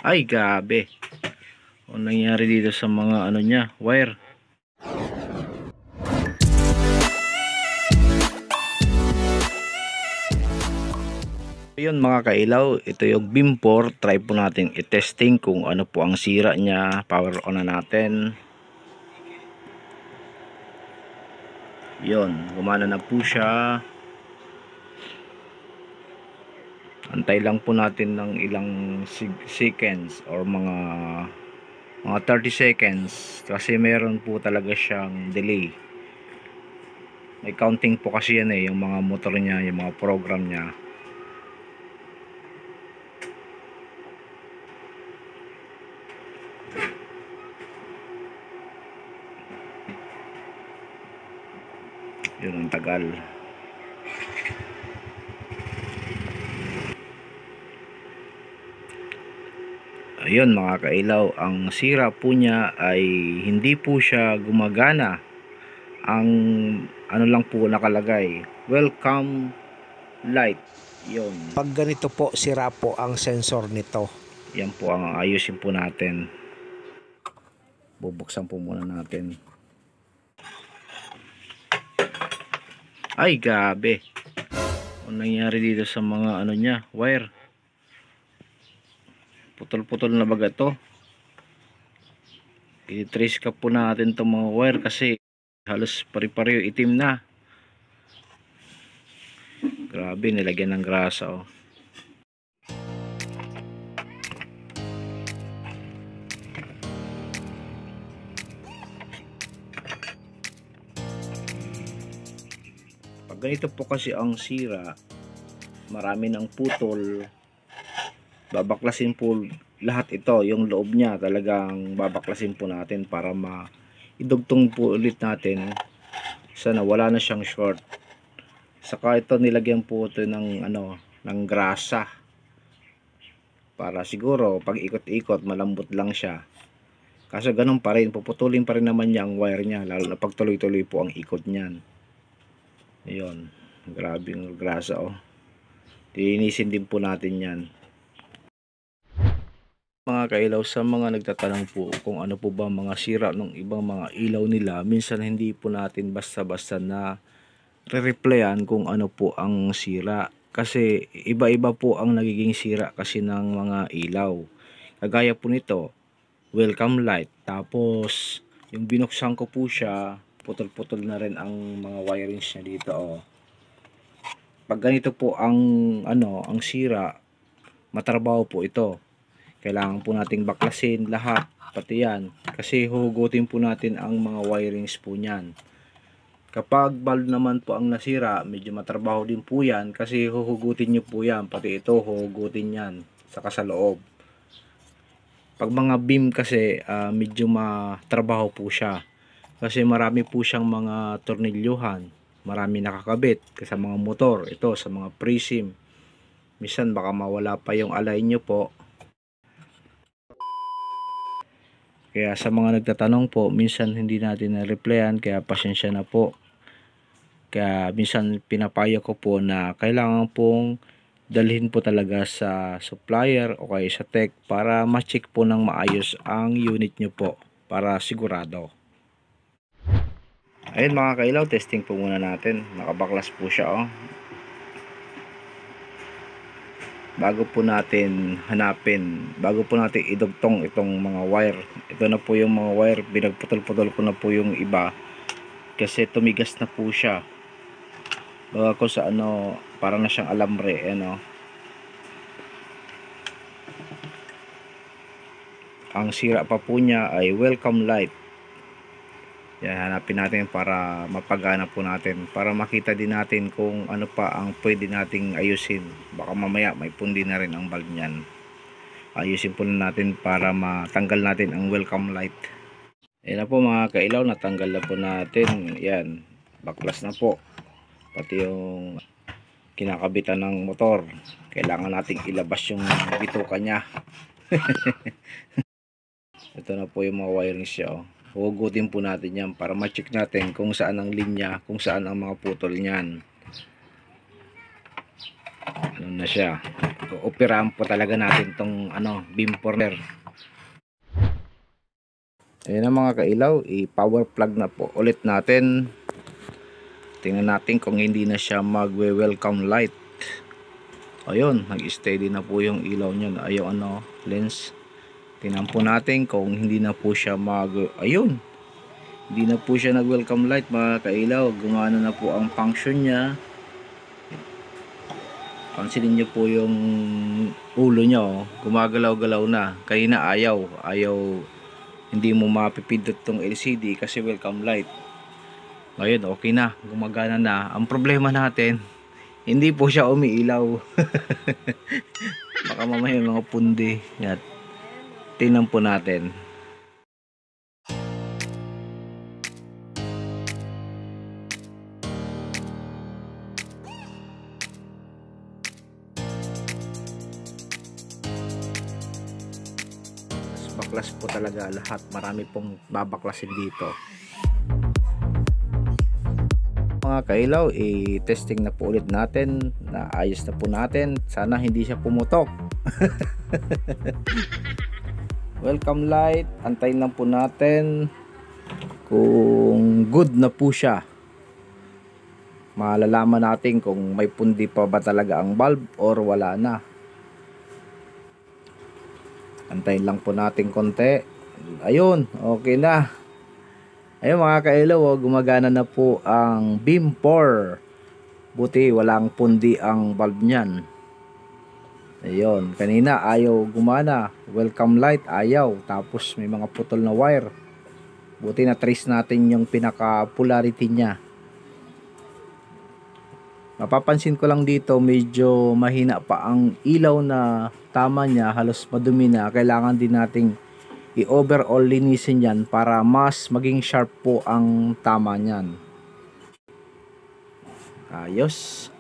Ay, gabi. Ano nangyari dito sa mga ano niya, wire? Ayun mga kailaw, ito yung beam 4. Try po natin i-testing kung ano po ang sira niya. Power on na natin. Yun, gumana na po siya. Antay lang po natin ng ilang seconds or mga 30 seconds kasi meron po talaga siyang delay. May counting po kasi yan yung mga motor niya, yung mga program niya. Yun ang tagal. Ayun mga kailaw, ang sira po niya ay hindi po siya gumagana. Ang ano lang po nakalagay, welcome light. Yun. Pag ganito po, sira po ang sensor nito. Yan po ang ayusin po natin. Bubuksan po muna natin. Ay, gabi. Ano nangyari dito sa mga ano niya, wire? Putol-putol na baga to. I-trace ka po natin itong mga wire kasi halos pare-pareho itim na. Grabe, nilagyan ng grasa oh. Pag ganito po kasi ang sira, marami ng putol, babaklasin po lahat ito, yung loob niya talagang babaklasin po natin para idugtong po ulit natin sana wala na siyang short. Saka ito nilagyan po ito ng grasa para siguro pag ikot-ikot malambot lang siya. Kaso ganun pa rin, puputulin pa rin naman niya ang wire niya, lalo na pag tuloy-tuloy po ang ikot niyan. Ayun, grabe yung grasa oh. Linisin din po natin yan. Mga kailaw, sa mga nagtatanong po kung ano po ba mga sira ng ibang mga ilaw nila, minsan hindi po natin basta-basta na re-replyan kung ano po ang sira. Kasi iba-iba po ang nagiging sira kasi ng mga ilaw. Kagaya po nito, welcome light. Tapos, yung binuksan ko po siya, putol-putol na rin ang mga wirings niya dito oh. Pag ganito po ang ang sira, matrabaho po ito. Kailangan po nating baklasin lahat, pati yan, kasi huhugutin po natin ang mga wirings po niyan. Kapag bulb naman po ang nasira, medyo matrabaho din po yan kasi huhugutin nyo po yan, pati ito huhugutin yan saka sa loob. Pag mga beam kasi medyo matrabaho po siya kasi marami po siyang mga tornilyuhan, marami nakakabit sa mga motor, ito sa mga prism. Minsan baka mawala pa yung alay nyo po. Kaya sa mga nagtatanong po, minsan hindi natin na-replyan, kaya pasensya na po. Kaya minsan pinapayo ko po na kailangan pong dalhin po talaga sa supplier o kaya sa tech para ma-check po ng maayos ang unit nyo po para sigurado. Ayun mga kailaw, testing po muna natin. Nakabaklas po siya oh. Bago po natin hanapin, bago po natin idugtong itong mga wire, ito na po yung mga wire, binagputol-putol ko na po yung iba kasi tumigas na po siya. Baga ko sa parang na siyang alambre ang sira pa po niya ay welcome light. Yan, hanapin natin para mapagana po natin, para makita din natin kung ano pa ang pwede nating ayusin. Baka mamaya may pundi na rin ang bulb niyan. Ayusin po natin para matanggal natin ang welcome light. Ayan na po mga kailaw, natanggal na po natin. Yan, baklas na po. Pati yung kinakabitan ng motor, kailangan nating ilabas yung bituka niya. Ito na po yung mga wirings siya oh. Hugutin po natin yan para ma-check natin kung saan ang linya, kung saan ang mga putol niyan. Ano na siya. operahan po talaga natin tong beam former. Ayan na mga kailaw, i-power plug na po ulit natin. Tingnan natin kung hindi na siya magwe-welcome light. Ayun, nag-steady na po yung ilaw niya, yung lens. Tingnan po natin kung hindi na po siya ayun, hindi na po siya nag-welcome light mga kailaw. Gumana na po ang function niya. Pansinin niyo po yung ulo niya, gumagalaw-galaw na. Kanina ayaw, hindi mo mapipindot tong LCD kasi welcome light. Ngayon okay na, gumagana na. Ang problema natin, hindi po siya umiilaw. Baka mamaya mga pundi. Yan. Tingnan po natin. Baklas po talaga lahat. Marami pong babaklasin dito. Mga kailaw, i-testing na po ulit natin. Naayos na po natin. Sana hindi siya pumutok. Welcome light. Antayin lang po natin kung good na po siya. Malalaman natin kung may pundi pa ba talaga ang bulb or wala na. Antayin lang po natin konti. Ayun, okay na. Ayun mga kailaw, gumagana na po ang beam 4. Buti walang pundi ang bulb niyan. Ayun, kanina ayaw gumana. Welcome light, ayaw. Tapos may mga putol na wire. Buti na trace natin yung pinaka polarity niya. Mapapansin ko lang dito, medyo mahina pa ang ilaw na tama niya, halos madumi na. Kailangan din nating i-overall linisin yan para mas maging sharp po ang tama niyan. Ayos.